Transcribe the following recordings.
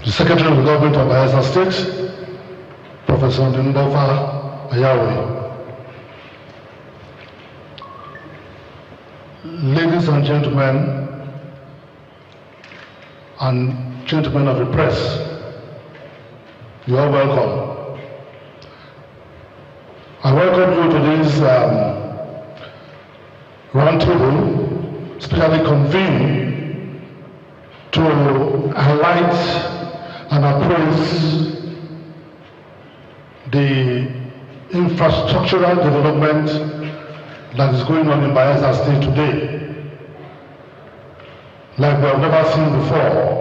the Secretary of the Government of Bayelsa State, Professor Ndimbofa Ayawe. Ladies and gentlemen of the press, you are welcome. I welcome you to this roundtable, specially convened to highlight and appraise the infrastructural development that is going on in Bayelsa State today, like we have never seen before.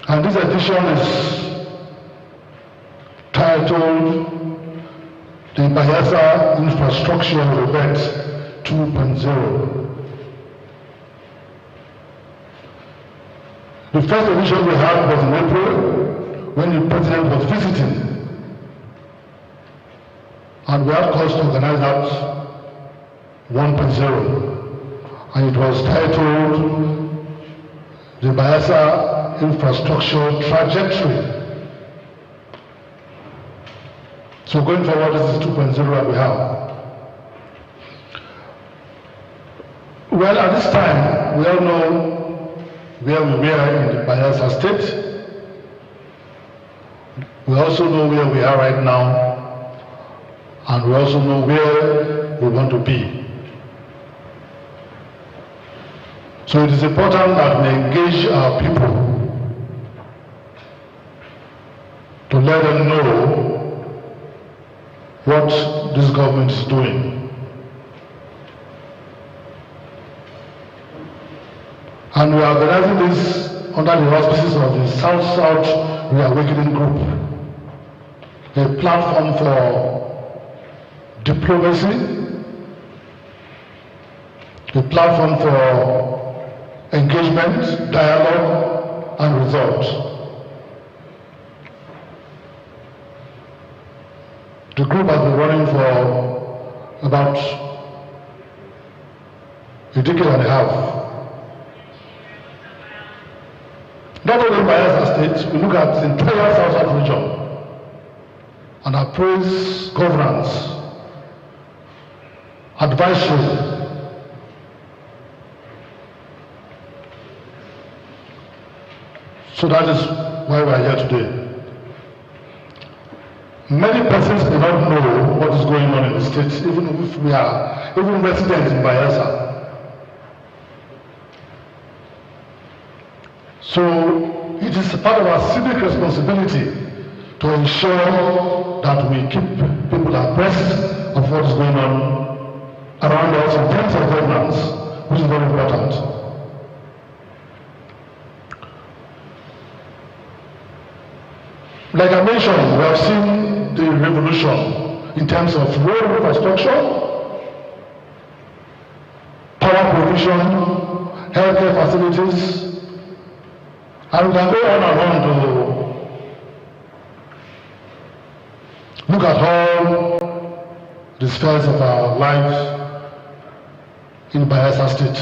And this edition is titled the Bayelsa Infrastructure Rebirth 2.0. The first edition we had was in April, when the President was visiting. And we had cause to organize that 1.0. And it was titled the Bayelsa Infrastructure Trajectory. So going forward, this is 2.0 that we have. Well, at this time, we all know where we were in the Bayelsa State. We also know where we are right now. And we also know where we want to be. So it is important that we engage our people to let them know what this government is doing. And we are organizing this under the auspices of the South-South Reawakening Group, a platform for diplomacy, a platform for engagement, dialogue, and results. The group has been running for about a decade and a half. Not only in Bayelsa State, we look at the entire South region and appraise governance, advisory, so that is why we are here today. Many persons may not know what is going on in the state, even if we are residents in Bayelsa. So it is part of our civic responsibility to ensure that we keep people abreast of what is going on around us in terms of governance, which is very important. Like I mentioned, we have seen the revolution in terms of road infrastructure, power provision, healthcare facilities, and we can go on and on to look at all the spheres of our lives in Bayelsa State.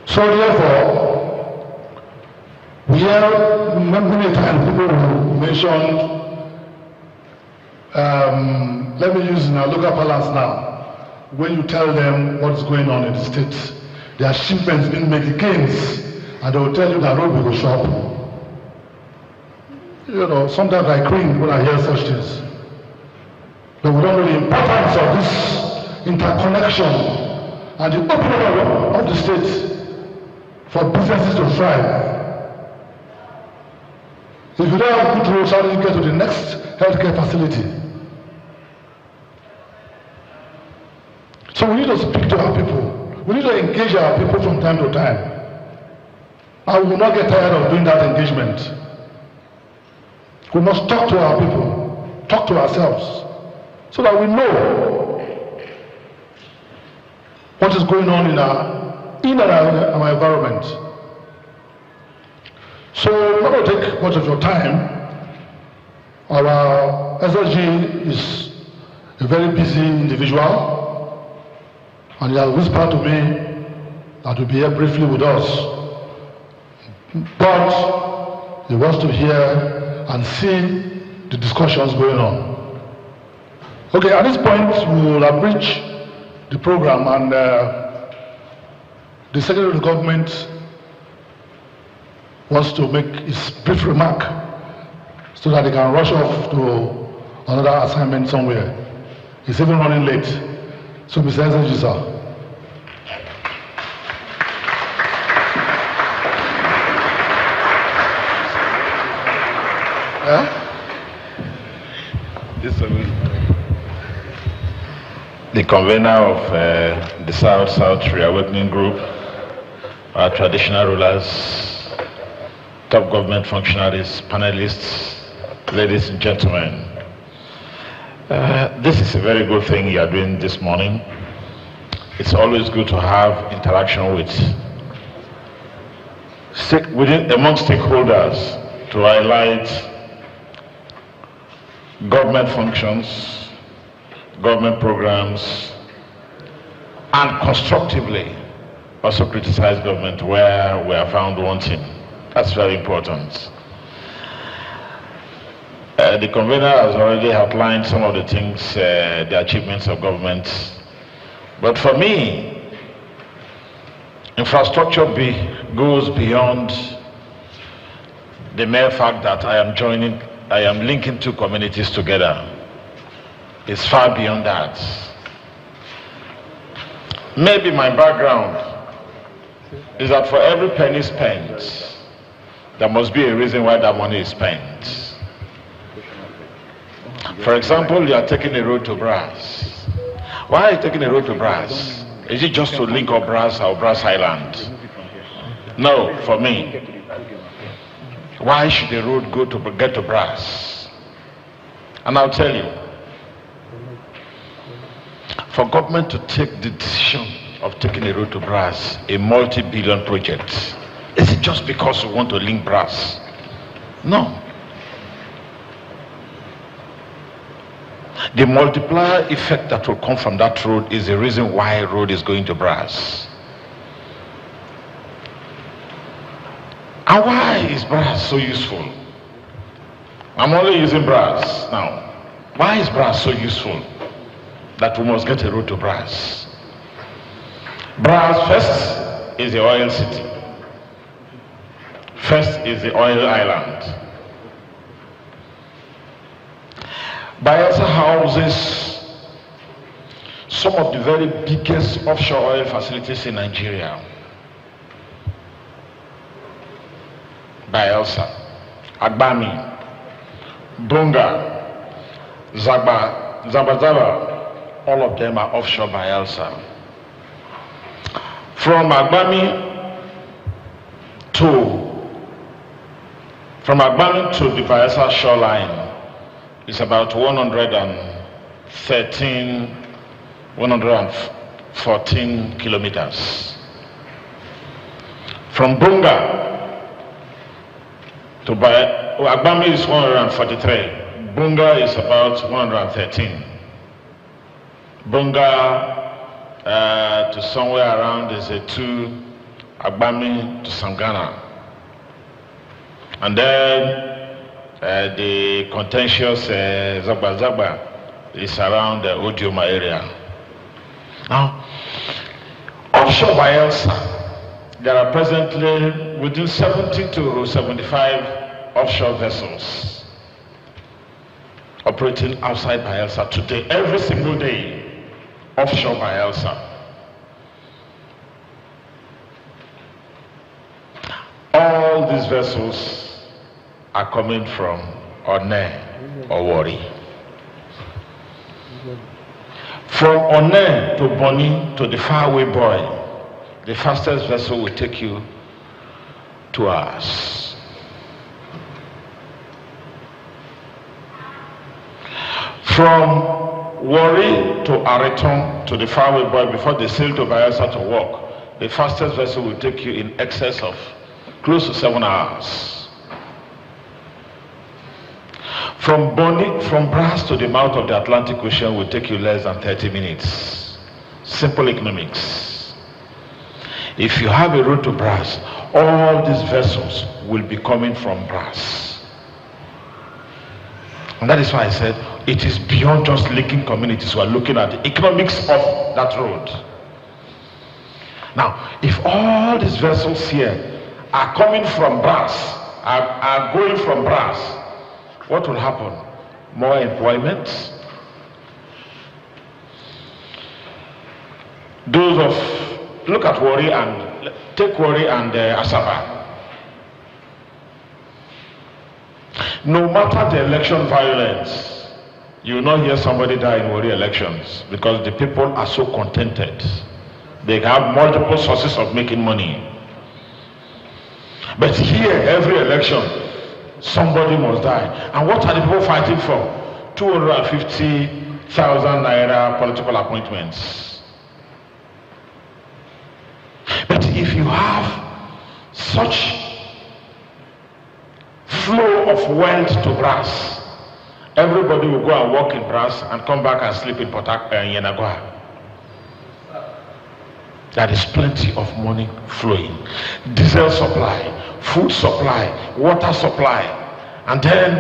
So therefore, we hear many times people who mentioned, let me use in our local parlance now, when you tell them what is going on in the state, the achievements being made, the gains, and they will tell you that road will go shop. You know, sometimes I cringe when I hear such things. But we don't know the importance of this interconnection and the opening of the state for businesses to thrive. If you don't have good roads, how do you get to the next healthcare facility? So we need to speak to our people. We need to engage our people from time to time. And we will not get tired of doing that engagement. We must talk to our people, talk to ourselves, so that we know what is going on in our environment. So I'm not going to take much of your time. Our SSG is a very busy individual, and he has whispered to me that he'll be here briefly with us But he wants to hear and see the discussions going on. Okay, at this point, we will abridge the program, and the Secretary of the Government wants to make his brief remark so that he can rush off to another assignment somewhere. He's even running late. So, Mr. Ezeji, sir. The convener of the South-South Reawakening Group, our traditional rulers, top government functionaries, panelists, ladies and gentlemen. This is a very good thing you are doing this morning. It's always good to have interaction among stakeholders to highlight government functions, government programs, and constructively also criticize government where we are found wanting. That's very important. The convener has already outlined some of the things, the achievements of government. But for me, infrastructure goes beyond the mere fact that I am linking two communities together. It's far beyond that. Maybe my background is that for every penny spent, there must be a reason why that money is spent. For example, you are taking a road to Brass. Why are you taking a road to Brass? Is it just to link up Brass or Brass Island? No, for me. Why should the road get to Brass? And I'll tell you, for government to take the decision of taking a road to Brass, a multi-billion project, is it just because we want to link Brass? No. The multiplier effect that will come from that road is the reason why a road is going to Brass. And why is Brass so useful? I'm only using Brass now. Why is Brass so useful that we must get a road to Brass? Brass first is the oil city. First is the oil island. Bayelsa houses some of the very biggest offshore oil facilities in Nigeria. Bayelsa, Agbami, Bunga, Zaba, all of them are offshore Bayelsa. From Agbami to the Bayelsa shoreline is about 114 kilometers. From Bunga to Agbami is 143. Bunga is about 113. Bunga to somewhere around is a 2. Agbami to Sangana. And then the contentious Zaba is around the Odioma area. Now, offshore Bayelsa, there are presently within 70 to 75 offshore vessels operating outside Bayelsa today, every single day, offshore Bayelsa. All these vessels are coming from One or Wari. From One to Boni to the faraway boy, the fastest vessel will take you 2 hours. From Wari to Areton to the faraway boy before they sail to Bayelsa to work, the fastest vessel will take you in excess of close to 7 hours. From Brass to the mouth of the Atlantic Ocean will take you less than 30 minutes. Simple economics. If you have a road to brass, all these vessels will be coming from brass. And that is why I said it is beyond just linking communities. We are looking at the economics of that road. Now, if all these vessels here are coming from brass, are going from brass, what will happen? More employment. Those of, look at Warri and, take Warri and Asaba. No matter the election violence, you will not hear somebody die in Warri elections because the people are so contented. They have multiple sources of making money. But here, every election, somebody must die. And what are the people fighting for? 250,000 naira political appointments. But if you have such flow of wealth to brass, everybody will go and work in brass and come back and sleep in Yenagoa. There is plenty of money flowing. Diesel supply, food supply, water supply. And then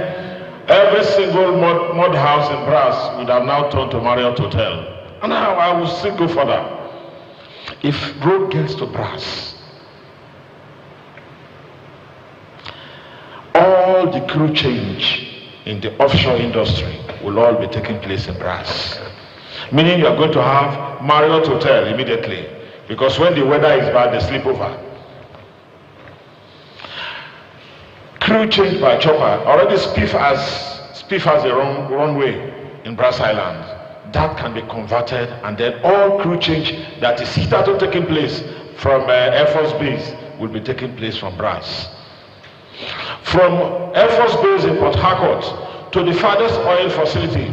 every single mud house in brass would have now turned to Marriott Hotel. And now I will still go further. If road gets to brass, all the crew change in the offshore industry will all be taking place in brass. Meaning you are going to have Marriott Hotel immediately. Because when the weather is bad, they sleep over. Crew change by chopper. Already Spiff has a runway in Brass Island. That can be converted, and then all crew change that is hitherto taking place from Air Force Base will be taking place from Brass. From Air Force Base in Port Harcourt to the farthest oil facility,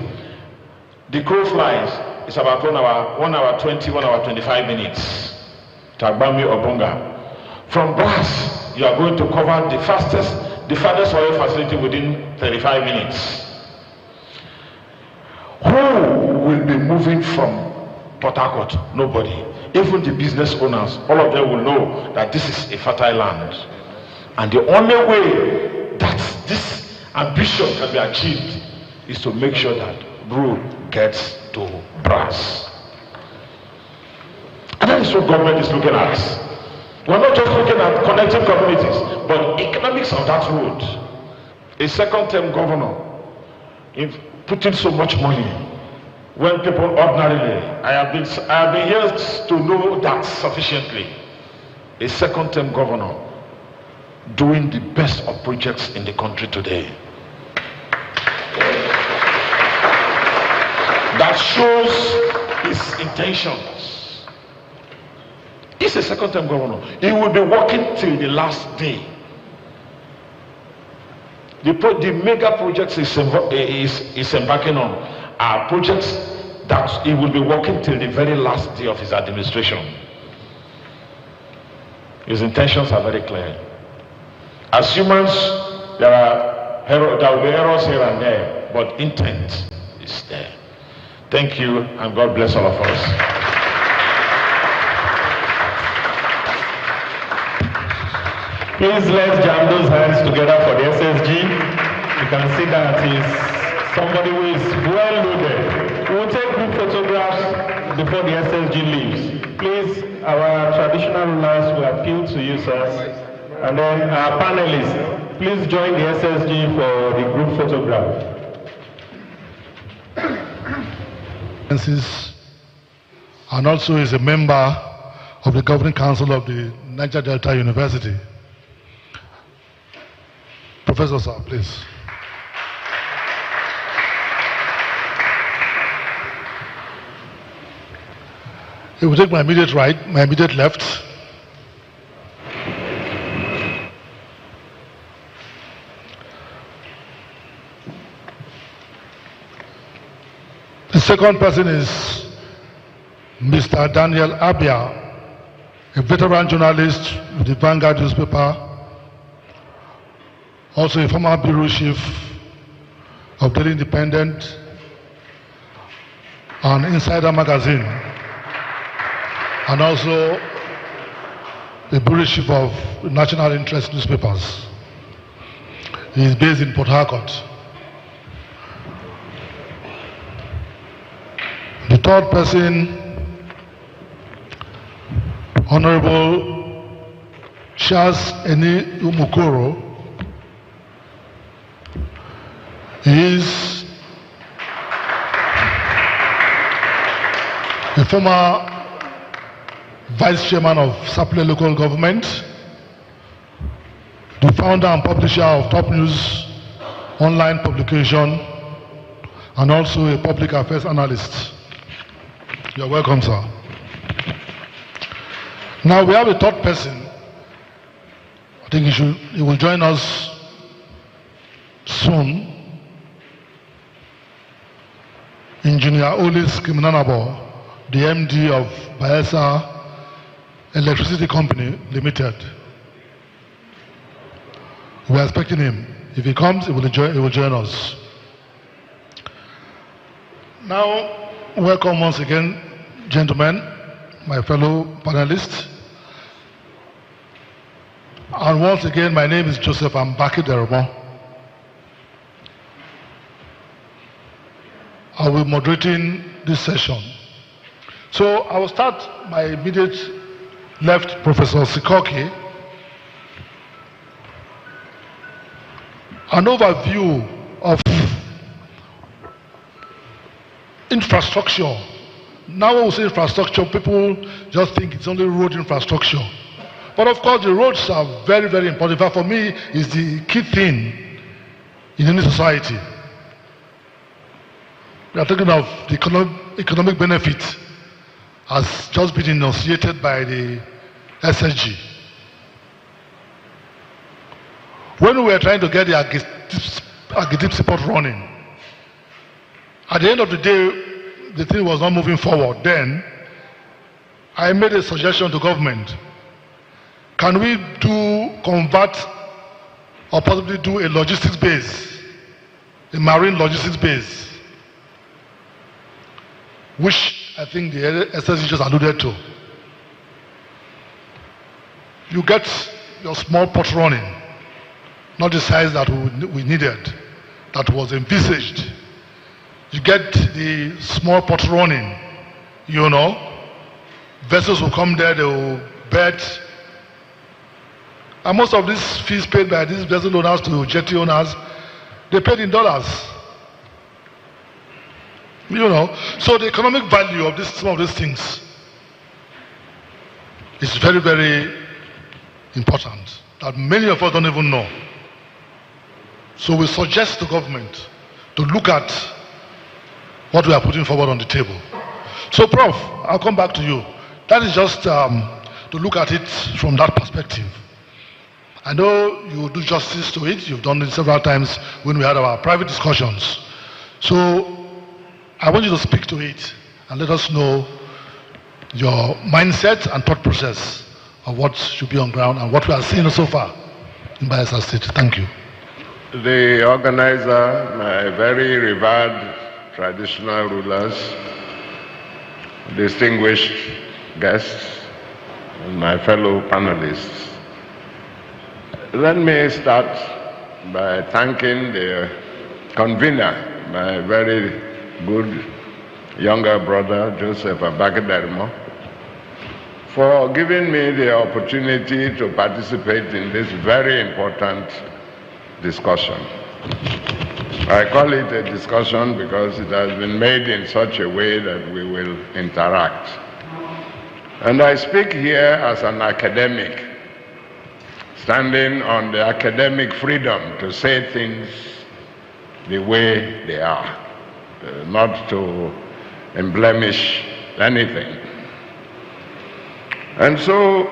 the crow flies. It's about 1 hour 20, 1 hour 25 minutes to Agbami or Bunga. From Brass, you are going to cover the farthest oil facility within 35 minutes. Who will be moving from Port Harcourt? Nobody. Even the business owners, all of them will know that this is a fertile land. And the only way that this ambition can be achieved is to make sure that road gets to brass. And that is what government is looking at. We're not just looking at connecting communities, but economics of that road. A second-term governor, if putting so much money, when people ordinarily, I have been here to know that sufficiently. A second-term governor doing the best of projects in the country today. That shows his intentions. He's a second-term governor. He will be working till the last day. The mega projects is embarking on are projects that he will be working till the very last day of his administration. His intentions are very clear. As humans, there will be errors here and there, but intent is there. Thank you, and God bless all of us. Please let's jam those hands together for the SSG. You can see that he's somebody who is well loaded. We will take group photographs before the SSG leaves. Please, our traditional rulers will appeal to you, sirs. And then our panelists, please join the SSG for the group photograph. And also is a member of the Governing Council of the Niger Delta University. Professor, sir, please. If we take my immediate right, my immediate left. The second person is Mr. Daniel Abia, a veteran journalist with the Vanguard newspaper, also a former bureau chief of Daily Independent and Insider magazine, and also the bureau chief of national interest newspapers. He is based in Port Harcourt. The third person, Honorable Charles Eni Umukoro. He is the former Vice Chairman of Sapele Local Government, the founder and publisher of Top News online publication, and also a public affairs analyst. You're welcome, sir. Now we have a third person. I think he will join us soon. Engineer Olis Kiminanabo, the MD of Bayelsa Electricity Company Limited. We are expecting him. If he comes, he will join us. Now, welcome once again, gentlemen, my fellow panelists. And once again, my name is Joseph Mbaki Dermo. I will be moderating this session. So I will start my immediate left, Professor Sikoki. An overview of infrastructure. Now when we say infrastructure, people just think it's only road infrastructure. But of course, the roads are very, very important. In fact, for me, it's the key thing in any society. We are talking of the economic benefit has just been enunciated by the SSG. When we were trying to get the Agidip support running, at the end of the day, the thing was not moving forward. Then, I made a suggestion to government. Can we convert or possibly do a logistics base, a marine logistics base, which I think the SSG just alluded to. You get your small port running, not the size that we needed, that was envisaged. You get the small port running, vessels will come there, they will bet. And most of these fees paid by these vessel owners to jetty owners, they paid in dollars. So the economic value of some of these things is very, very important that many of us don't even know. So we suggest to government to look at what we are putting forward on the table. So Prof, I'll come back to you. That is just to look at it from that perspective. I know you will do justice to it. You've done it several times when we had our private discussions. So I want you to speak to it and let us know your mindset and thought process of what should be on ground and what we are seeing so far in Bayelsa State. Thank you. The organizer, my very revered traditional rulers, distinguished guests, and my fellow panelists, let me start by thanking the convener, my very good younger brother, Joseph Abakidermo, for giving me the opportunity to participate in this very important discussion. I call it a discussion because it has been made in such a way that we will interact. And I speak here as an academic, standing on the academic freedom to say things the way they are, not to embellish anything. And so,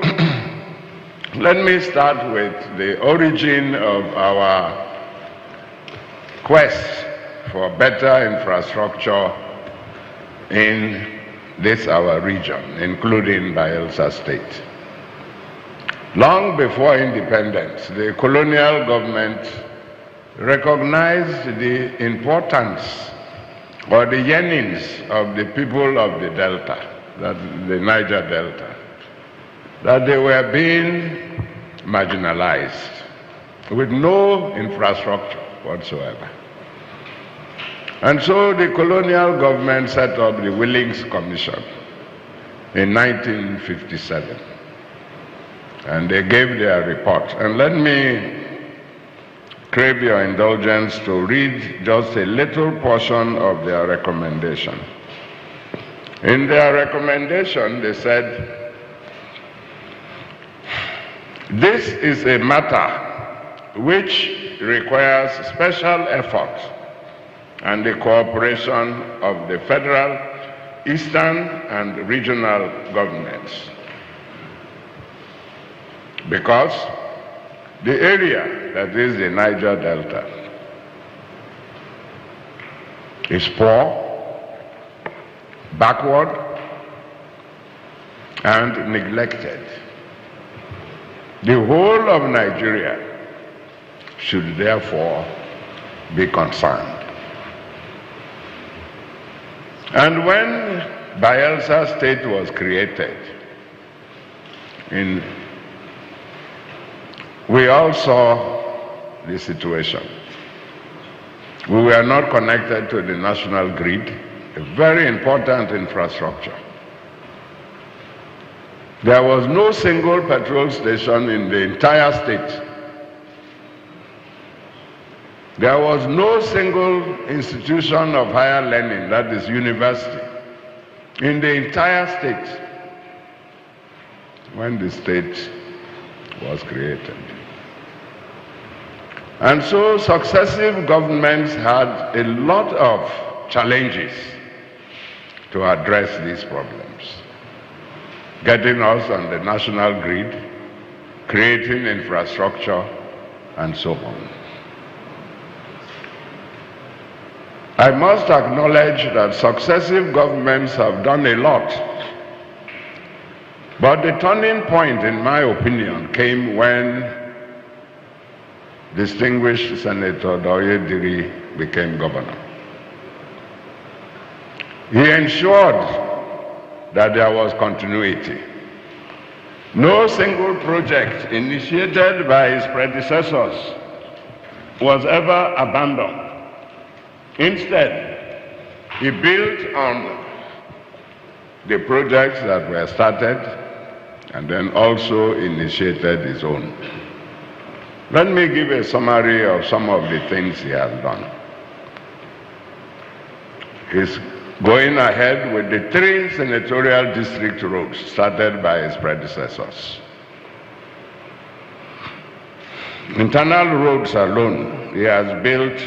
let me start with the origin of our quest for better infrastructure in this our region, including Bayelsa State. Long before independence, the colonial government recognized the importance or the yearnings of the people of the Delta, the Niger Delta. that they were being marginalized with no infrastructure whatsoever. And so the colonial government set up the Willings Commission in 1957. And they gave their report. And let me crave your indulgence to read just a little portion of their recommendation. In their recommendation, they said, "This is a matter which requires special effort and the cooperation of the federal, eastern, and regional governments, because the area that is the Niger Delta is poor, backward, and neglected. The whole of Nigeria should therefore be concerned." And when Bayelsa State was created, we all saw the situation. We were not connected to the national grid, a very important infrastructure. There was no single petrol station in the entire state. There was no single institution of higher learning, that is university, in the entire state when the state was created. And so successive governments had a lot of challenges to address these problems. Getting us on the national grid, creating infrastructure, and so on. I must acknowledge that successive governments have done a lot. But the turning point, in my opinion, came when distinguished Senator Doye became governor. He ensured that there was continuity. No single project initiated by his predecessors was ever abandoned. Instead, he built on the projects that were started and then also initiated his own. Let me give a summary of some of the things he has done. He's going ahead with the 3 senatorial district roads started by his predecessors. Internal roads alone, he has built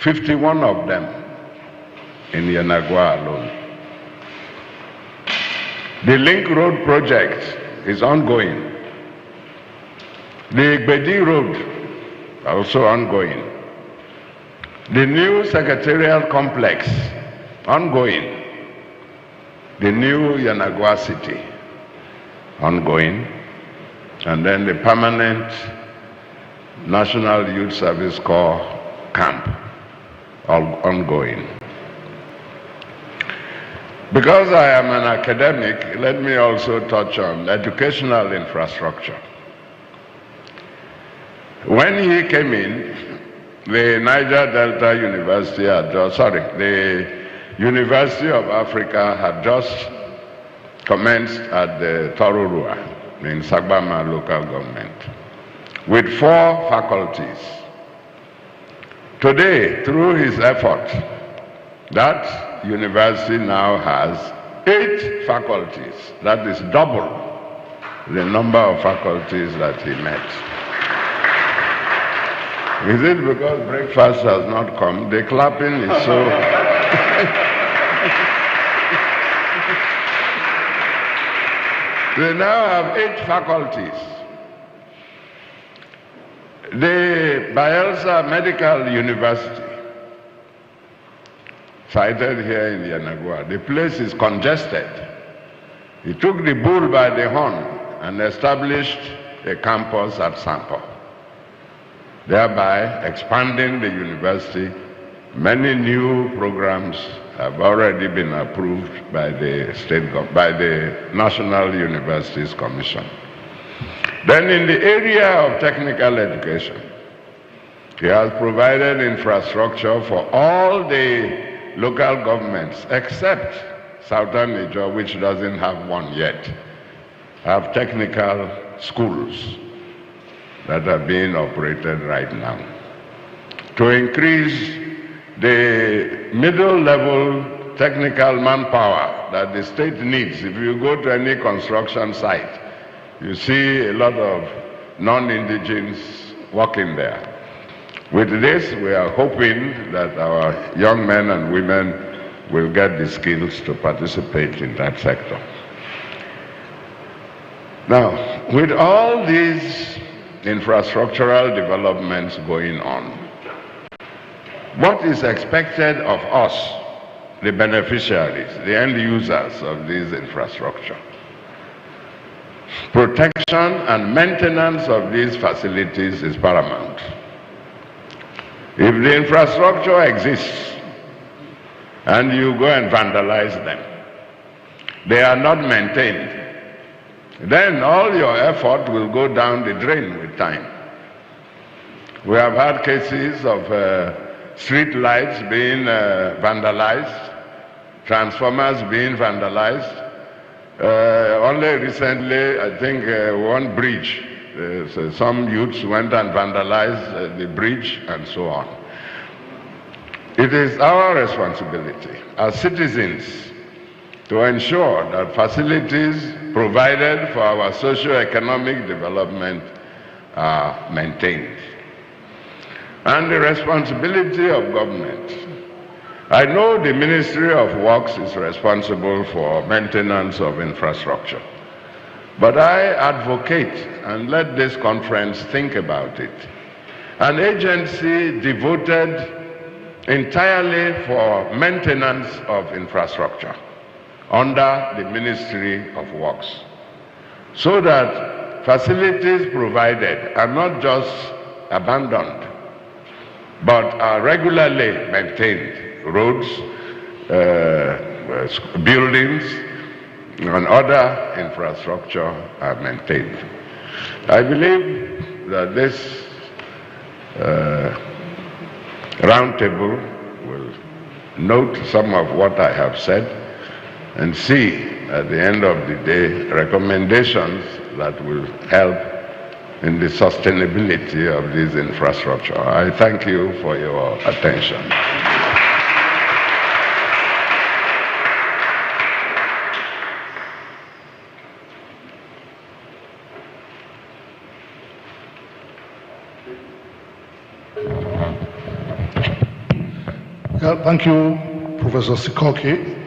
51 of them in Yanagwa alone. The Link Road project is ongoing. The Igbedi Road, also ongoing. The new secretarial complex, ongoing. The new Yanagwa City, ongoing. And then the permanent National Youth Service Corps camp, ongoing. Because I am an academic, let me also touch on educational infrastructure. When he came in, the Niger Delta University the University of Africa had just commenced at the Tororua in Sagbama local government with 4 faculties. Today, through his effort, that university now has 8 faculties. That is double the number of faculties that he met. Is it because breakfast has not come? The clapping is so... They now have 8 faculties. The Bayelsa Medical University, sited here in Yanagwa, the place is congested. He took the bull by the horn and established a campus at Sampo, thereby expanding the university. Many new programs have already been approved by by the National Universities Commission. Then in the area of technical education, he has provided infrastructure for all the local governments except Southern Niger, which doesn't have one yet, have technical schools that are being operated right now. To increase the middle level technical manpower that the state needs. If you go to any construction site, you see a lot of non-indigens working there. With this, we are hoping that our young men and women will get the skills to participate in that sector. Now, with all these infrastructural developments going on, what is expected of us, the beneficiaries, the end users of this infrastructure? Protection and maintenance of these facilities is paramount. If the infrastructure exists and you go and vandalize them, they are not maintained, then all your effort will go down the drain with time. We have had cases of street lights being vandalized, transformers being vandalized. Only recently, I think one bridge, so some youths went and vandalized the bridge and so on. It is our responsibility as citizens to ensure that facilities provided for our socio-economic development are maintained. And the responsibility of government. I know the Ministry of Works is responsible for maintenance of infrastructure, but I advocate, and let this conference think about it, an agency devoted entirely for maintenance of infrastructure under the Ministry of Works, so that facilities provided are not just abandoned, but are regularly maintained. Roads, buildings, and other infrastructure are maintained. I believe that this roundtable will note some of what I have said and see at the end of the day recommendations that will help in the sustainability of this infrastructure. I thank you for your attention. Yeah, thank you, Professor Sikoke.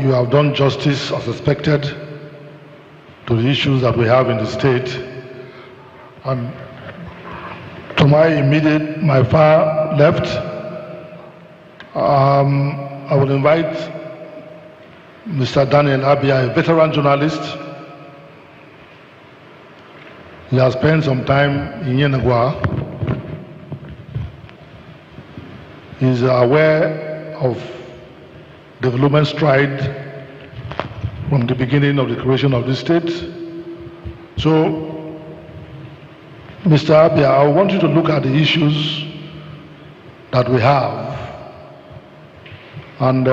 You have done justice as expected to the issues that we have in the state. And to my far left, I will invite Mr. Daniel Abia, a veteran journalist. He has spent some time in Yenagua. He is aware of development stride from the beginning of the creation of this state. So, Mr. Abia, I want you to look at the issues that we have. And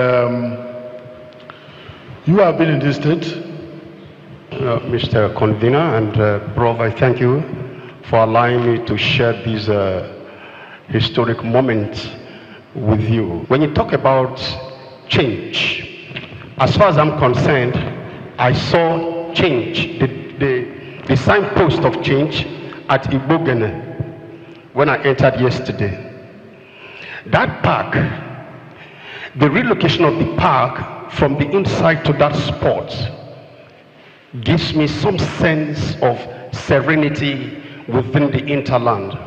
you have been in this state. Mr. Convener and Prof, I thank you for allowing me to share this historic moment with you. When you talk about change, as far as I'm concerned, I saw change, the signpost of change at Ibogene when I entered yesterday. That park, the relocation of the park from the inside to that spot gives me some sense of serenity within the interland.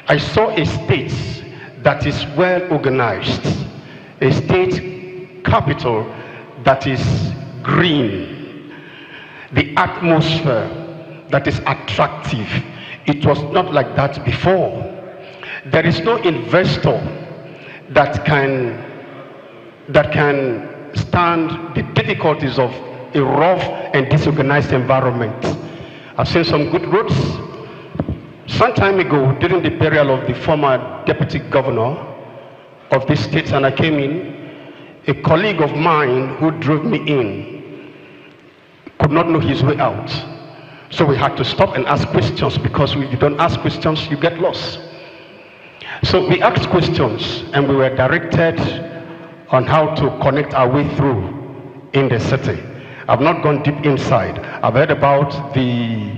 I saw a state that is well organized, a state capital that is green, the atmosphere that is attractive. It was not like that before. There is no investor that can that can stand the difficulties of a rough and disorganized environment. I've seen some good roads. Some time ago, during the burial of the former deputy governor of this state, and I came in, a colleague of mine who drove me in could not know his way out. So we had to stop and ask questions, because if you don't ask questions, you get lost. So we asked questions, and we were directed on how to connect our way through in the city. I've not gone deep inside. I've heard about the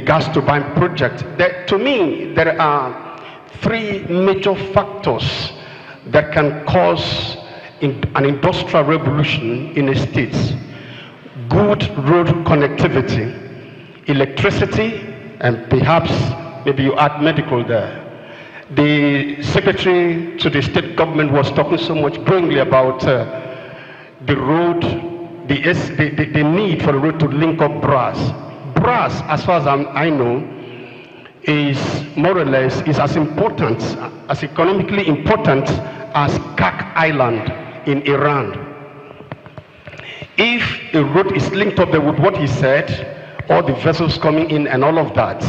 gas turbine project. To me, there are three major factors that can cause an industrial revolution in a state: good road connectivity, electricity, and perhaps maybe you add medical there. The secretary to the state government was talking so much glowingly about the road, the need for the road to link up Brass. Brass, as far as I know, is more or less is as important, as economically important as Kak Island in Iran. If a road is linked up there with what he said, all the vessels coming in and all of that,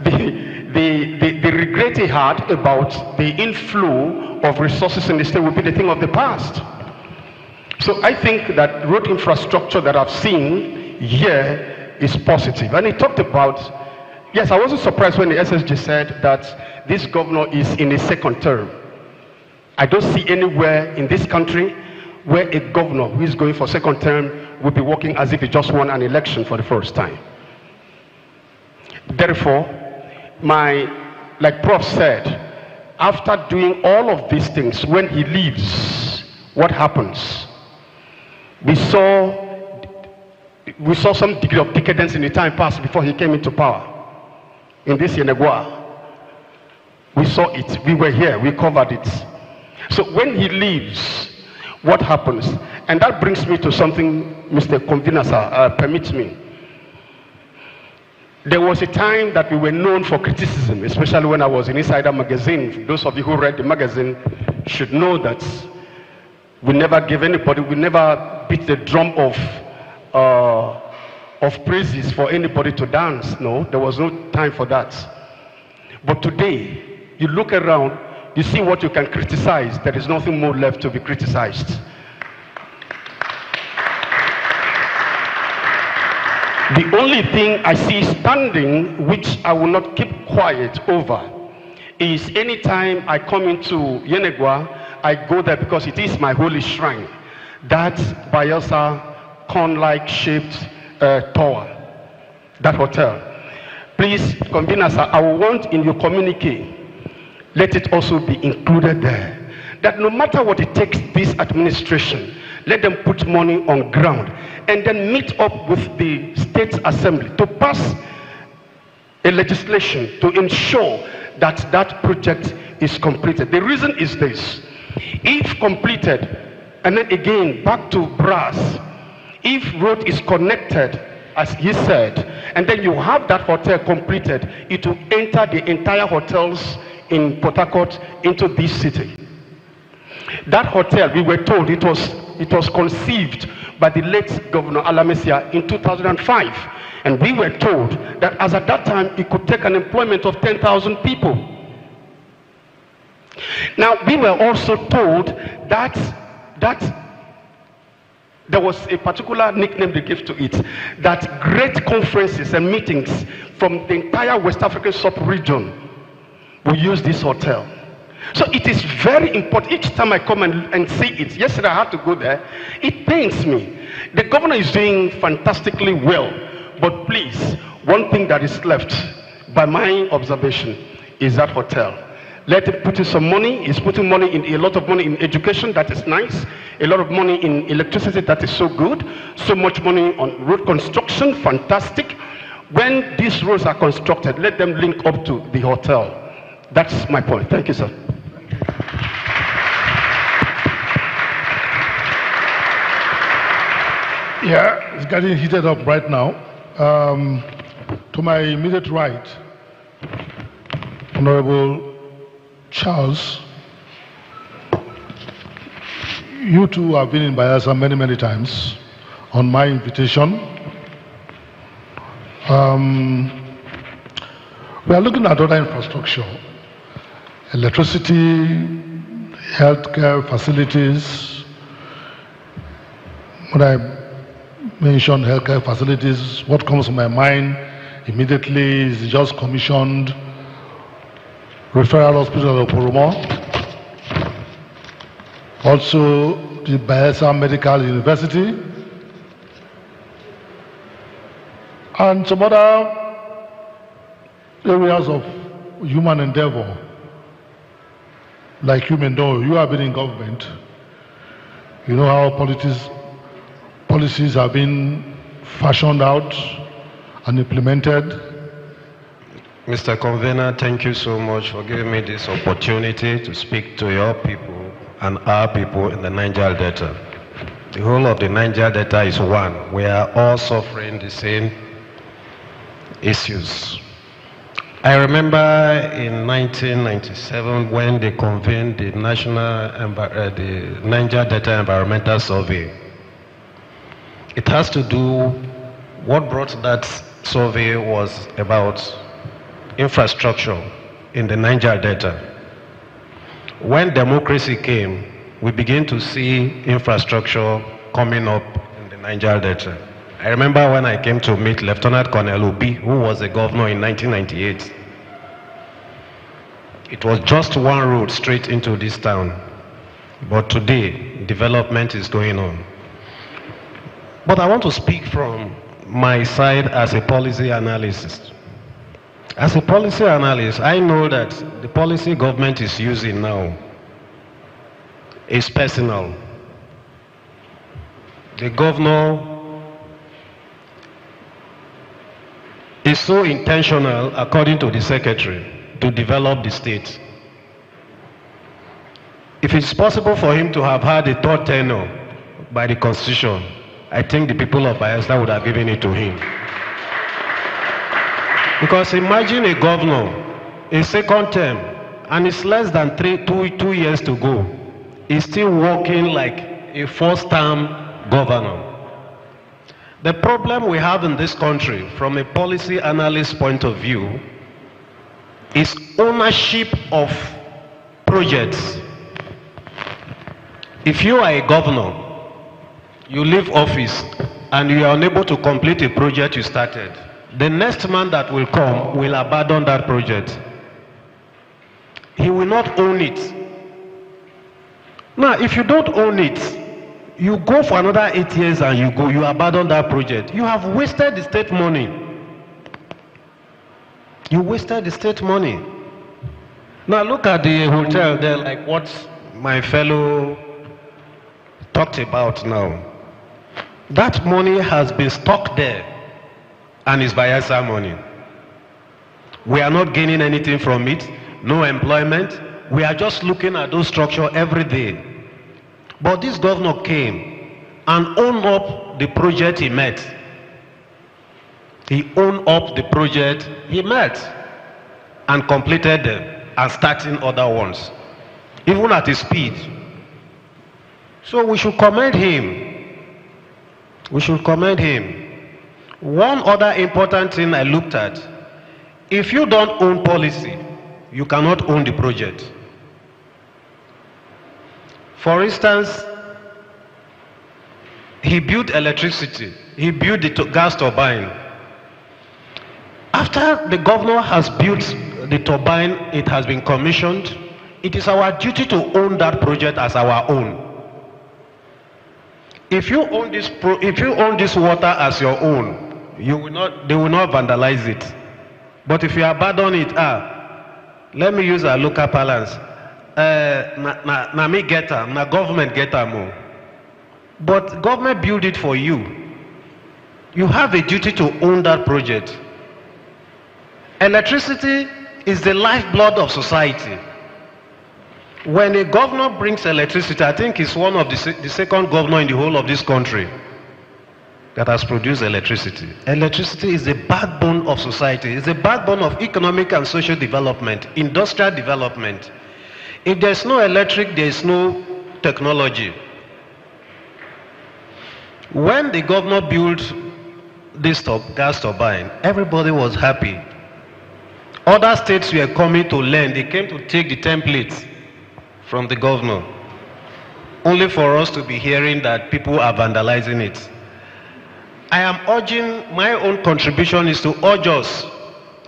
the regret he had about the inflow of resources in the state will be the thing of the past. So I think that road infrastructure that I've seen here is positive. And he talked about, yes, I wasn't surprised when the SSG said that this governor is in his second term. I don't see anywhere in this country where a governor who is going for second term will be working as if he just won an election for the first time. Therefore, like Prof said, after doing all of these things, when he leaves, what happens? We saw some degree of decadence in the time past before he came into power. In this Yenegua, we saw it, we were here, we covered it. So when he leaves, what happens? And that brings me to something, Mr. Convener, sir, permit me. There was a time that we were known for criticism, especially when I was in Insider magazine. Those of you who read the magazine should know that we never gave anybody, we never beat the drum of praises for anybody to dance. No, there was no time for that. But today, you look around, you see what you can criticize. There is nothing more left to be criticized. The only thing I see standing, which I will not keep quiet over, is anytime I come into Yenegua, I go there because it is my holy shrine. That Bayelsa corn-like shaped tower, that hotel. Please, convener, sir, I want in your communique, let it also be included there, that no matter what it takes this administration, let them put money on ground and then meet up with the state assembly to pass a legislation to ensure that that project is completed. The reason is this: if completed, and then again back to Brass, if road is connected, as he said, and then you have that hotel completed, it will enter the entire hotels in Port Harcourt into this city. That hotel, we were told, it was conceived by the late Governor Alamesia in 2005. And we were told that as at that time, it could take an employment of 10,000 people. Now, we were also told that there was a particular nickname they gave to it, that great conferences and meetings from the entire West African sub-region will use this hotel. So it is very important. Each time I come and see it, yesterday I had to go there, it pains me. The governor is doing fantastically well, but please, one thing that is left, by my observation, is that hotel. Let him put in some money. He's putting money in, a lot of money in education, that is nice. A lot of money in electricity, that is so good. So much money on road construction, fantastic. When these roads are constructed, let them link up to the hotel. That's my point. Thank you, sir. Yeah, it's getting heated up right now. To my immediate right, Honorable Charles You two have been in Bayelsa many, many times on my invitation. We are looking at other infrastructure, electricity, healthcare facilities. When I mention healthcare facilities, what comes to my mind immediately is the just commissioned referral hospital of Oromo. Also, the Bayelsa Medical University, and some other areas of human endeavor. Like you may know, you have been in government. You know how policies have been fashioned out and implemented. Mr. Convener, thank you so much for giving me this opportunity to speak to your people and our people in the Niger Delta. The whole of the Niger Delta is one. We are all suffering the same issues. I remember in 1997 when they convened the the Niger Delta Environmental Survey. It has to do, what brought that survey was about infrastructure in the Niger Delta. When democracy came, we began to see infrastructure coming up in the Niger Delta. I remember when I came to meet Lieutenant Colonel Obi, who was the governor in 1998. It was just one road straight into this town. But today, development is going on. But I want to speak from my side as a policy analyst. As a policy analyst, I know that the policy government is using now is personal. The governor is so intentional, according to the secretary, to develop the state. If it's possible for him to have had a third tenure by the constitution, I think the people of Bayelsa would have given it to him. Because imagine a governor, a second term, and it's less than 2 years to go. He's still working like a first-term governor. The problem we have in this country, from a policy analyst point of view, is ownership of projects. If you are a governor, you leave office, and you are unable to complete a project you started, the next man that will come will abandon that project. He will not own it. Now, if you don't own it, you go for another 8 years and you abandon that project. You have wasted the state money. You wasted the state money. Now look at the hotel there, like what my fellow talked about now. That money has been stuck there and is Bayelsa money. We are not gaining anything from it, no employment. We are just looking at those structures every day. But this governor came and owned up the project he met. He owned up the project he met and completed them and starting other ones, even at his speed. So we should commend him. We should commend him. One other important thing I looked at, if you don't own policy, you cannot own the project. For instance, he built electricity, he built the gas turbine. After the governor has built the turbine, it has been commissioned, it is our duty to own that project as our own. If you own this water as your own, they will not vandalize it. But if you abandon it, let me use a local parlance. Na me get am, na government get am. But government build it for you. You have a duty to own that project. Electricity is the lifeblood of society. When a governor brings electricity, I think he's one of the second governor in the whole of this country that has produced electricity. Electricity is the backbone of society. It's the backbone of economic and social development, industrial development. If there's no electric, there's no technology. When the governor built this gas turbine, everybody was happy. Other states were coming to learn. They came to take the templates from the governor, only for us to be hearing that people are vandalizing it. I am urging, my own contribution is to urge us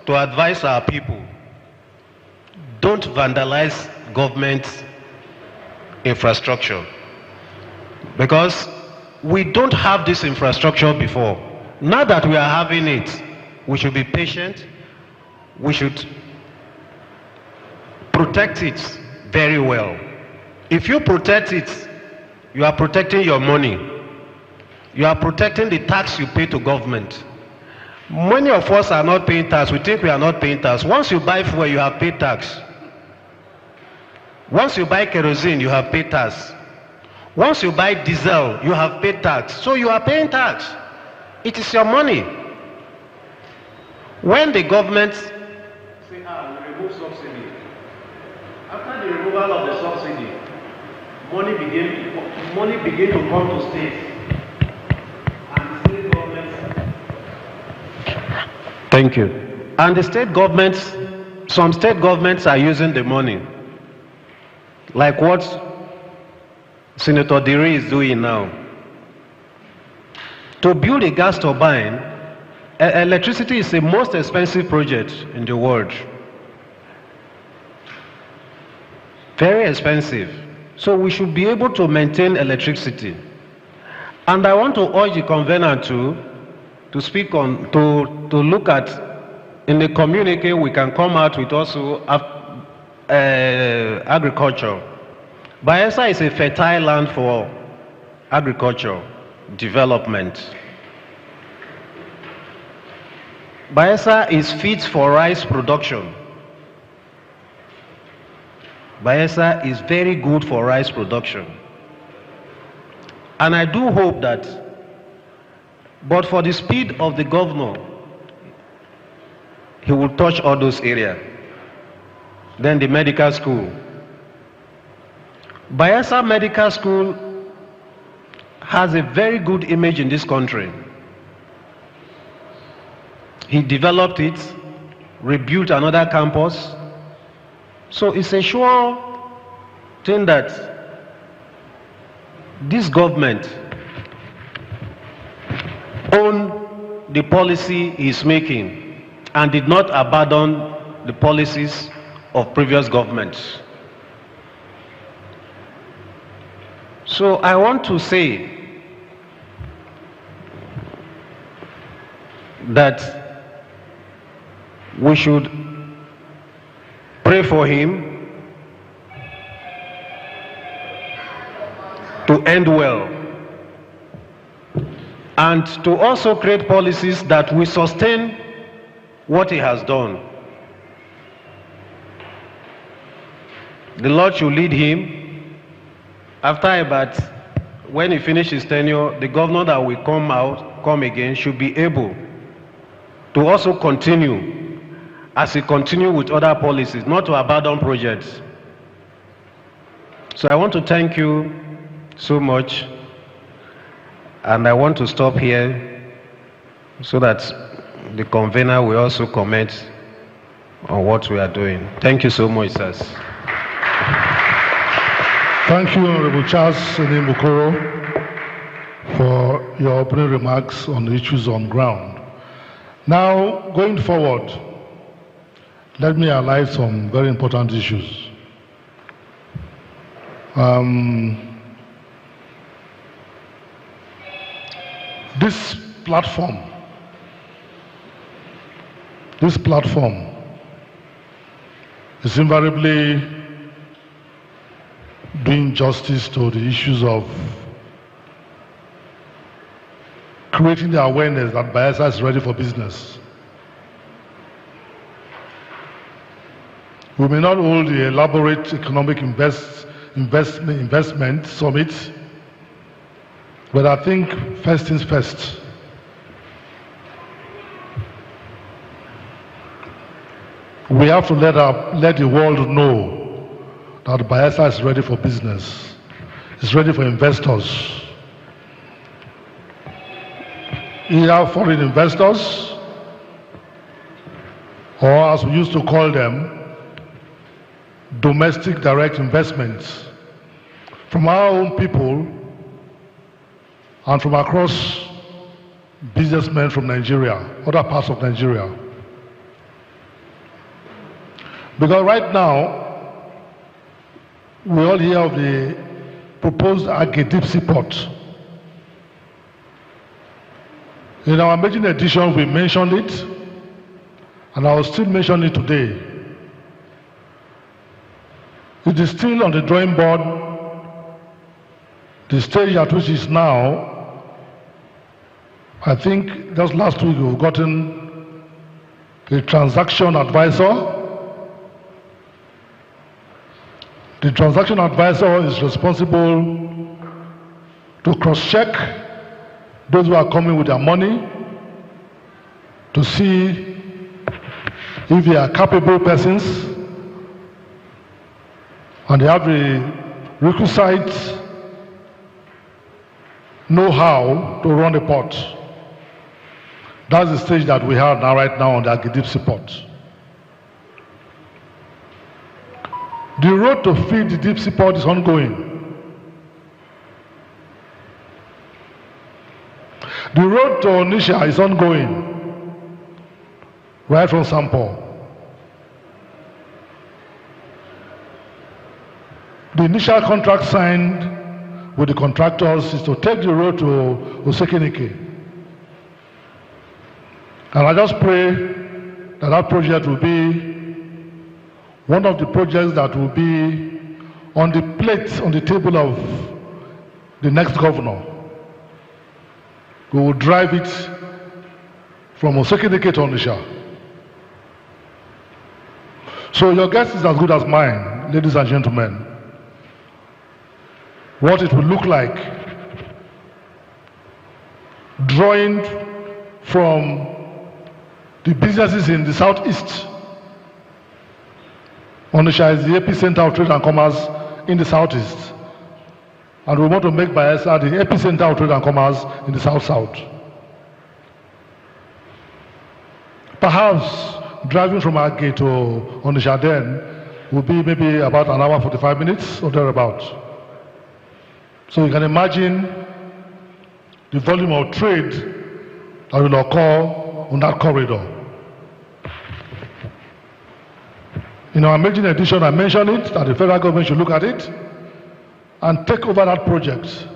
to advise our people, don't vandalize government infrastructure, because we don't have this infrastructure before. Now that we are having it, we should be patient. We should protect it very well. If you protect it, you are protecting your money. You are protecting the tax you pay to government. Many of us are not paying tax. We think we are not paying tax. Once you buy fuel, you have paid tax. Once you buy kerosene, you have paid tax. Once you buy diesel, you have paid tax. So you are paying tax. It is your money. When the government say, we remove subsidy. After the removal of the subsidy, money begin to come to states. And the state governments. Thank you. And the state governments, some state governments are using the money. Like what Senator Diri is doing now. To build a gas turbine, electricity is the most expensive project in the world. Very expensive. So we should be able to maintain electricity. And I want to urge the convener to speak on, to look at, in the communique we can come out with also agriculture. Bayelsa is a fertile land for agriculture development. Bayelsa is fit for rice production. Bayelsa is very good for rice production. And I do hope that, but for the speed of the governor, he will touch all those areas. Then the medical school. Bayelsa Medical School has a very good image in this country. He developed it, rebuilt another campus. So it's a sure thing that this government own the policy he is making and did not abandon the policies of previous governments. So I want to say that we should pray for him to end well and to also create policies that will sustain what he has done. The Lord should lead him. After about, when he finishes his tenure, the governor that will come again should be able to also continue as he continue with other policies, not to abandon projects. So I want to thank you so much, and I want to stop here so that the convener will also comment on what we are doing. Thank you so much, sirs. Thank you, Honorable Charles Mukoro, for your opening remarks on the issues on ground. Now, going forward, let me highlight some very important issues. This platform is invariably doing justice to the issues of creating the awareness that Bayelsa is ready for business. We may not hold the elaborate economic investment summit, but I think first things first. We have to let the world know that Bayelsa is ready for business. It's ready for investors. either foreign investors, or as we used to call them, domestic direct investments from our own people and from across businessmen from Nigeria, other parts of Nigeria. Because right now, we all hear of the proposed Agedip seaport. In our maiden edition, we mentioned it, and I will still mention it today. It is still on the drawing board. The stage at which it is now, I think just last week we've gotten a transaction advisor. The transaction advisor is responsible to cross-check those who are coming with their money to see if they are capable persons and they have the requisite know-how to run the port. That's the stage that we have now, right now, on the Agedip seaport. The road to feed the deep sea port is ongoing. The road to Onitsha is ongoing, right from Sampo. The initial contract signed with the contractors is to take the road to Osekenike. And I just pray that that project will be one of the projects that will be on the plate, on the table of the next governor. We will drive it from Osekenike to Onitsha. So your guess is as good as mine, ladies and gentlemen. What it will look like, drawing from the businesses in the southeast. Onitsha is the epicenter of trade and commerce in the southeast. And we want to make Bayelsa the epicenter of trade and commerce in the south-south. Perhaps driving from our gate to Onitsha then will be maybe about an hour 45 minutes or thereabouts. So you can imagine the volume of trade that will occur on that corridor. In our maiden edition, I mentioned it, that the federal government should look at it and take over that project.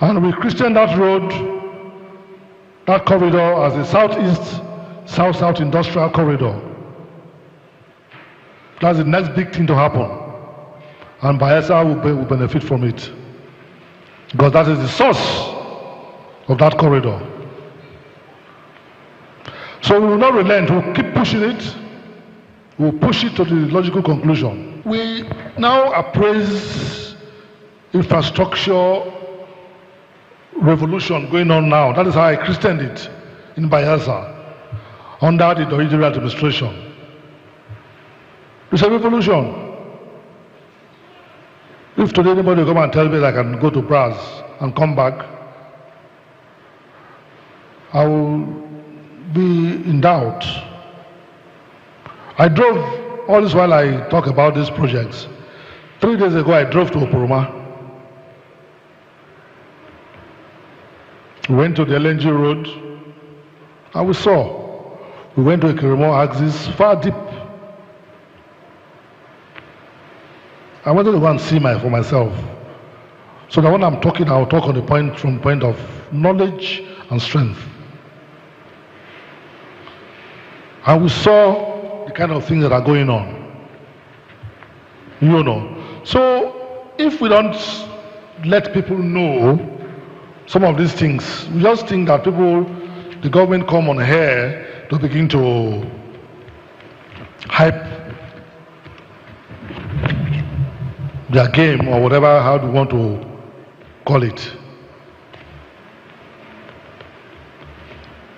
And we christen that road, that corridor, as the Southeast South-South Industrial Corridor. That's the next big thing to happen. And Bayelsa will benefit from it. Because that is the source of that corridor. So we will not relent, we'll keep pushing it. We'll push it to the logical conclusion. We now appraise infrastructure revolution going on now. That is how I christened it in Bayelsa under the Dohidiri administration. It's a revolution. If today anybody will come and tell me that I can go to Braz and come back, I will be in doubt. I drove, all this while I talk about these projects, 3 days ago I drove to Oporoma. We went to the LNG road and we saw. We went to a Kirimo axis, far deep. I wanted to go and see for myself. So that when I'm talking, I'll talk on the point from point of knowledge and strength. And we saw the kind of things that are going on. You know. So if we don't let people know some of these things, we just think that people, the government come on here to begin to hype their game or whatever, how do you want to call it.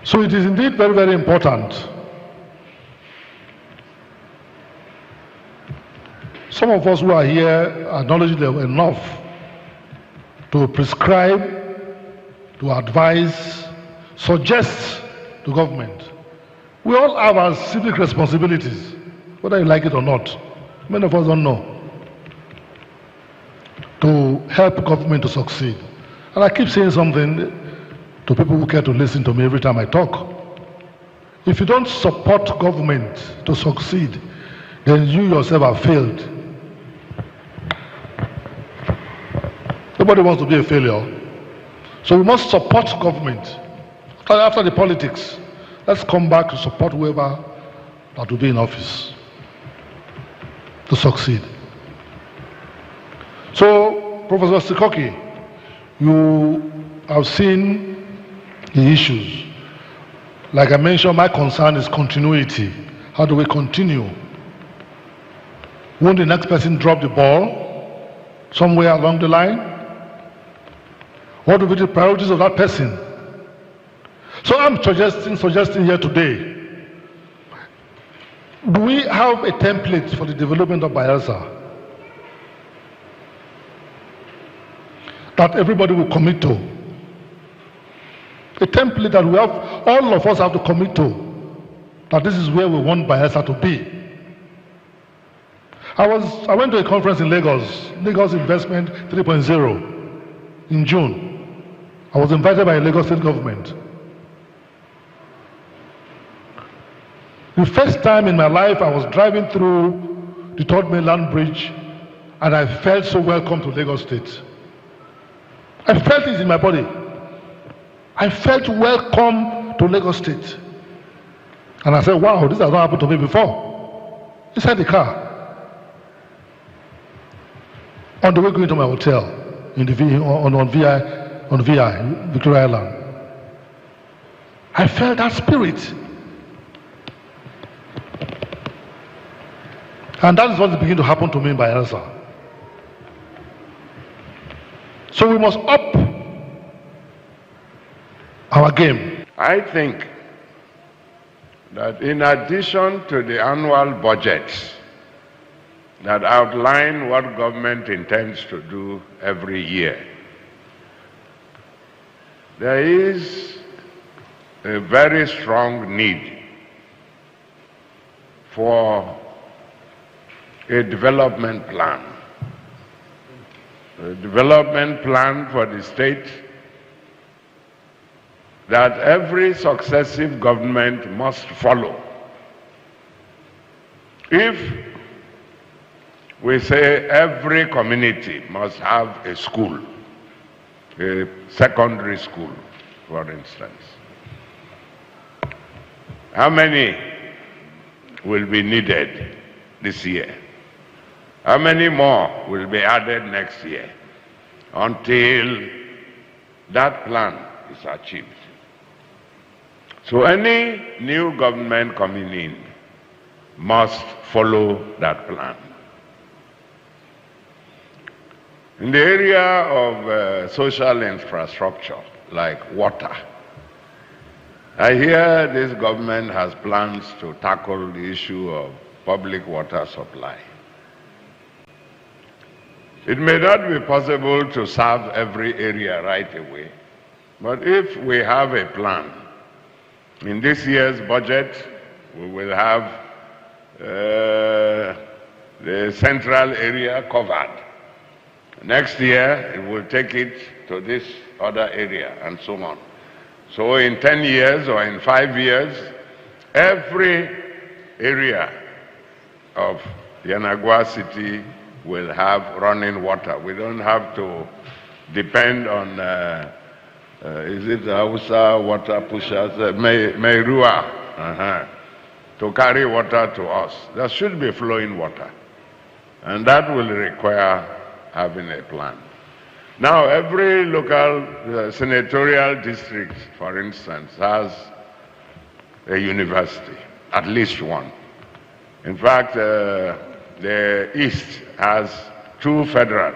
So it is indeed very, very important. Some of us who are here are knowledgeable enough to prescribe to advise, suggest to government. We all have our civic responsibilities, whether you like it or not. Many of us don't know. To help government to succeed. And I keep saying something to people who care to listen to me every time I talk. If you don't support government to succeed, then you yourself have failed. Nobody wants to be a failure. So we must support government. After the politics, let's come back to support whoever that will be in office to succeed. So, Professor Sikoki, you have seen the issues. Like I mentioned, my concern is continuity. How do we continue? Won't the next person drop the ball somewhere along the line? What will be the priorities of that person? So I'm suggesting here today, do we have a template for the development of Bayelsa that everybody will commit to? A template that we have, all of us have to commit to, that this is where we want Bayelsa to be. I went to a conference in Lagos Investment 3.0 in June. I was invited by the Lagos State government. The first time in my life I was driving through the Third Mainland Bridge and I felt so welcome to Lagos State. I felt it in my body. I felt welcome to Lagos State. And I said, wow, this has not happened to me before. Inside the car. On the way going to my hotel in the on VI, Victoria Island. I felt that spirit. And that is what is beginning to happen to me in Bayelsa. So we must up our game. I think that in addition to the annual budgets that outline what government intends to do every year, there is a very strong need for a development plan. A development plan for the state that every successive government must follow. If we say every community must have a school, a secondary school, for instance, how many will be needed this year? How many more will be added next year until that plan is achieved? So any new government coming in must follow that plan. In the area of social infrastructure, like water, I hear this government has plans to tackle the issue of public water supply. It may not be possible to serve every area right away, but if we have a plan, in this year's budget, we will have the central area covered. Next year, it will take it to this other area, and so on. So in 10 years or in 5 years, every area of Yanagwa City will have running water. We don't have to depend on, is it Hausa water pushers, Meirua, to carry water to us. There should be flowing water. And that will require having a plan. Now, every local senatorial district, for instance, has a university, at least one. In fact, the East has 2 federal,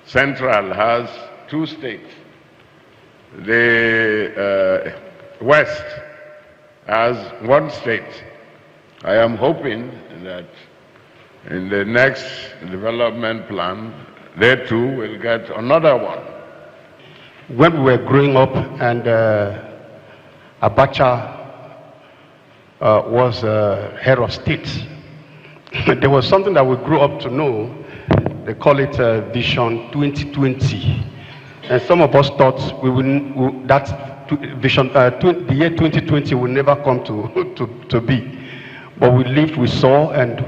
Central has 2 states. The West has 1 state. I am hoping that in the next development plan, they too will get another one. when we were growing up and Abacha was head of state, there was something that we grew up to know. They call it Vision 2020. And some of us thought that vision, the year 2020 will never come to be. But we lived, we saw, and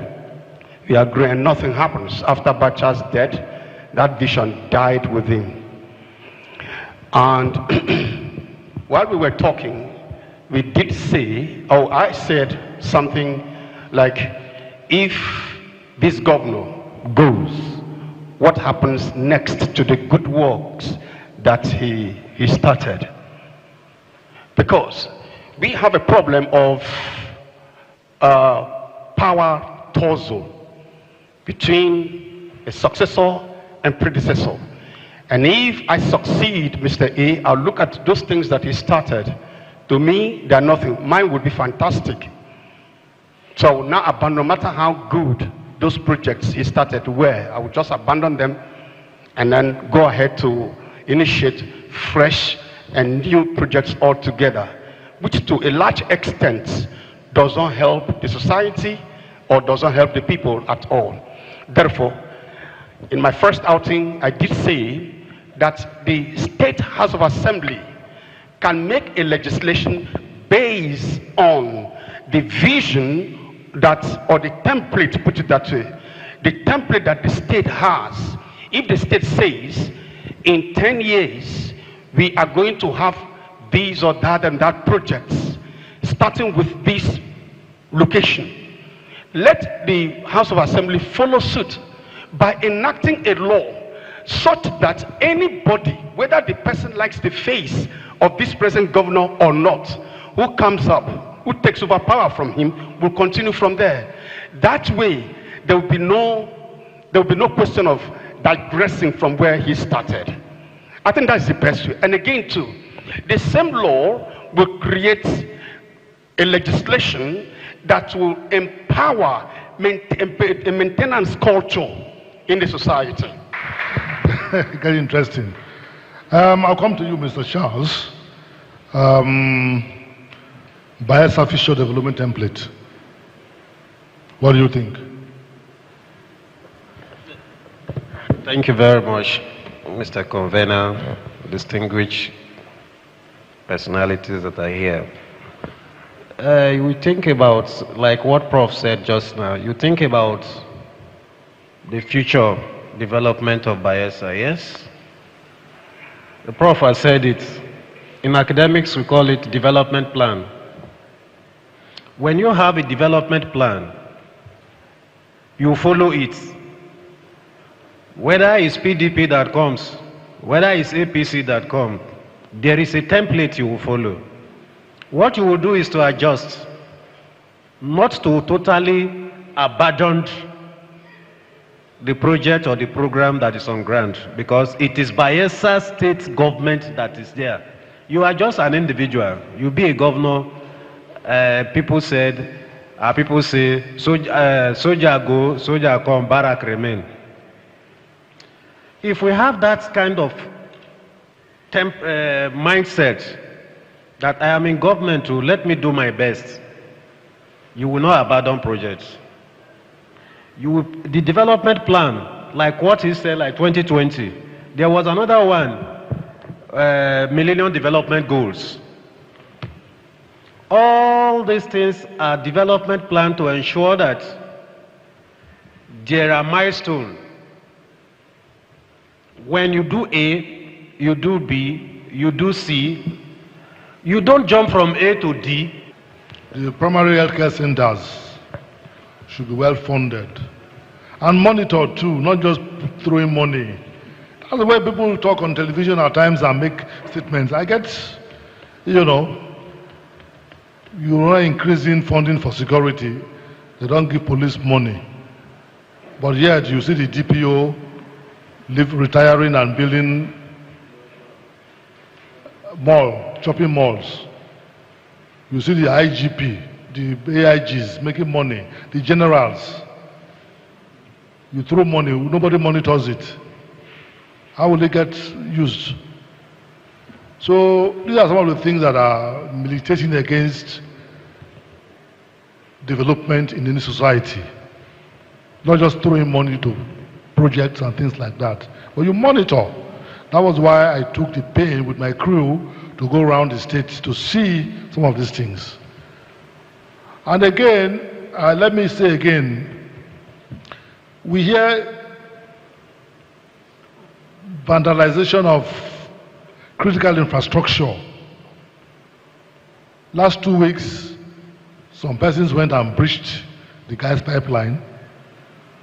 we agree, and nothing happens. After Bacha's death, that vision died with him. And while we were talking, we did say, or I said something like, if this governor goes, what happens next to the good works that he started? Because we have a problem of power tussle between a successor and predecessor. And if I succeed, Mr. A, I'll look at those things that he started. To me, they're nothing. Mine would be fantastic. So I will now abandon, no matter how good those projects he started were, I will just abandon them and then go ahead to initiate fresh and new projects altogether, which to a large extent does not help the society or does not help the people at all. Therefore, in my first outing, I did say that the State House of Assembly can make a legislation based on the vision that, or the template, put it that way, the template that the state has. If the state says, in 10 years, we are going to have these or that and that projects, starting with this location, let the House of Assembly follow suit by enacting a law such that anybody, whether the person likes the face of this present governor or not, who comes up, who takes over power from him, will continue from there. That way, there will be no question of digressing from where he started. I think that's the best way. And again, too, the same law will create a legislation that will empower a maintenance culture in the society. Very interesting. I'll come to you, Mr. Charles. Bayelsa Fiscal Development Template. What do you think? Thank you very much, Mr. Convener, distinguished personalities that are here. You think about, like what Prof said just now, you think about the future development of Bayelsa, yes? The Prof has said it. In academics, we call it development plan. When you have a development plan, you follow it. Whether it's PDP that comes, whether it's APC that comes, there is a template you will follow. What you will do is to adjust, not to totally abandon the project or the program that is on ground, because it is Bayelsa state government that is there. You are just an individual. You be a governor. People say, soldier go, soldier come, barrack remain. If we have that kind of mindset, that I am in government to let me do my best, you will not abandon projects. The development plan, like what he said, like 2020, there was another one, Millennium Development Goals. All these things are development plan to ensure that there are milestones. When you do A, you do B, you do C, you don't jump from A to D. The primary healthcare centers should be well funded and monitored too, not just throwing money. That's the way people talk on television at times and make statements. I get, you're not increasing funding for security. They don't give police money. But yet you see the DPO retiring and building shopping malls. You see the IGP, the AIGs making money, the generals. You throw money, nobody monitors it. How will it get used? So these are some of the things that are militating against development in any society. Not just throwing money to projects and things like that, but you monitor. That was why I took the pain with my crew to go around the state to see some of these things. And again, let me say again, we hear vandalization of critical infrastructure. Last 2 weeks, some persons went and breached the gas pipeline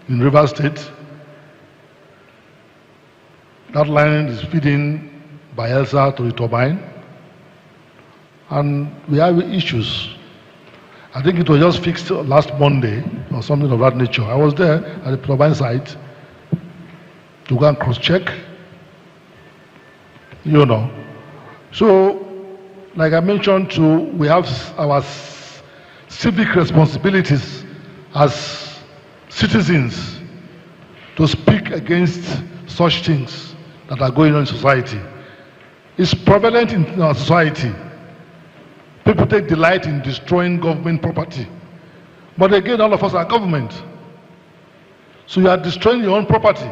in Rivers State. That line is feeding Bayelsa to the turbine. And we have issues. I think it was just fixed last Monday or something of that nature. I was there at the turbine site to go and cross-check. You know. So, like I mentioned too, we have our civic responsibilities as citizens to speak against such things that are going on in society. It's prevalent in our society. People take delight in destroying government property. But again, all of us are government. So you are destroying your own property.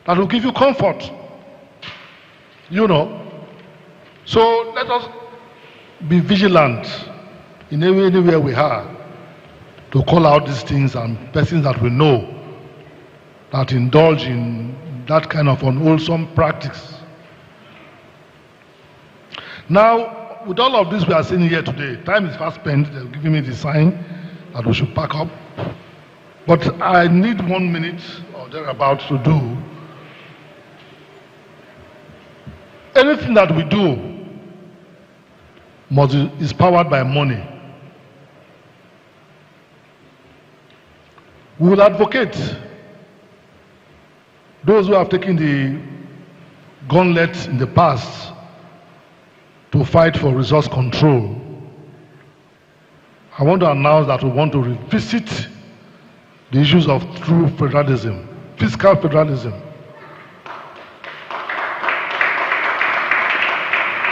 That will give you comfort. You know. So let us be vigilant in anywhere we are to call out these things and persons that we know that indulge in that kind of unwholesome practice. Now, with all of this we are seeing here today, time is fast spent. They're giving me the sign that we should pack up. But I need 1 minute or thereabouts to do. Anything that we do is powered by money. We will advocate those who have taken the gauntlet in the past to fight for resource control. I want to announce that we want to revisit the issues of true federalism, fiscal federalism.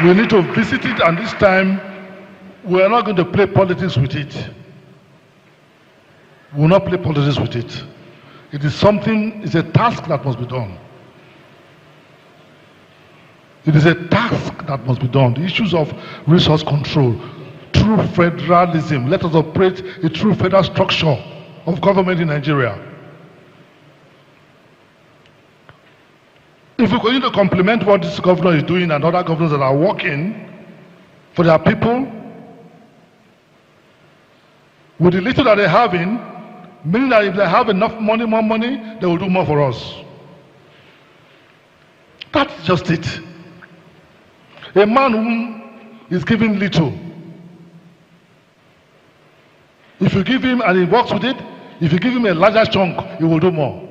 We need to visit it, and this time we are not going to play politics with it. We will not play politics with it. It is something, it's a task that must be done. It is a task that must be done. The issues of resource control, true federalism. Let us operate a true federal structure of government in Nigeria. If we continue to complement what this governor is doing and other governors that are working for their people, with the little that they're having, meaning that if they have enough money, more money, they will do more for us. That's just it. A man who is giving little, if you give him and he works with it, if you give him a larger chunk, he will do more.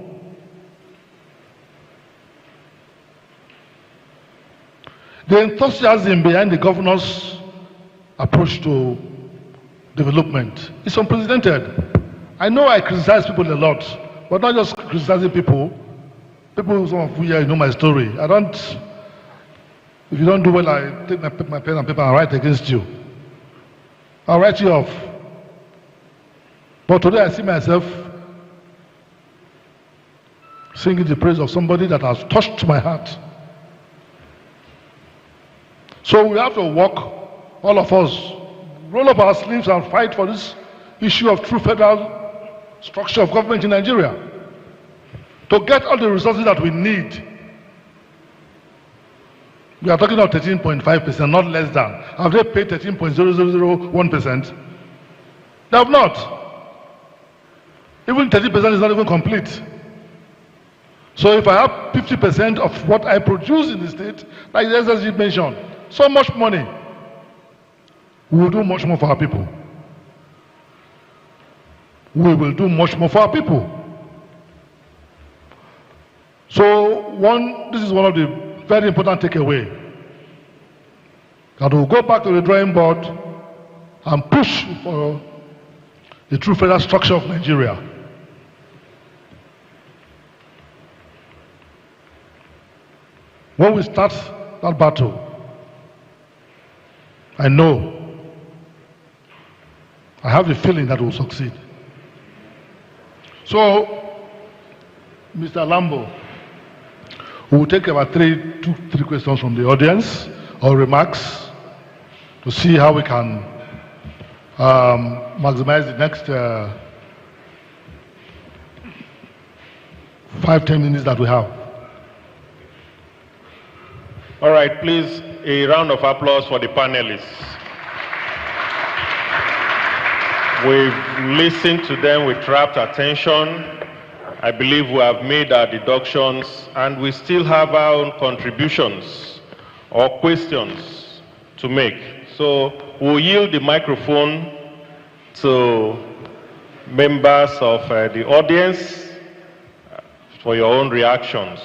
The enthusiasm behind the governor's approach to development is unprecedented. I know I criticize people a lot, but not just criticizing people. People, some of you here, you know my story. If you don't do well, I take my pen and paper and write against you. I'll write you off. But today I see myself singing the praise of somebody that has touched my heart. So we have to work, all of us, roll up our sleeves and fight for this issue of true federal structure of government in Nigeria. To get all the resources that we need. We are talking about 13.5%, not less than. Have they paid 13.0001%? They have not. Even 30% is not even complete. So if I have 50% of what I produce in the state, like the SSG mentioned, so much money, we will do much more for our people. We will do much more for our people. So this is one of the very important takeaway. That we'll go back to the drawing board and push for the true federal structure of Nigeria. When we start that battle. I know. I have a feeling that we'll succeed. So, Mr. Lambo, we will take about three questions from the audience or remarks to see how we can maximize the next 5-10 minutes that we have. All right, please, a round of applause for the panelists. We've listened to them with rapt attention. I believe we have made our deductions, and we still have our own contributions or questions to make. So we'll yield the microphone to members of the audience for your own reactions.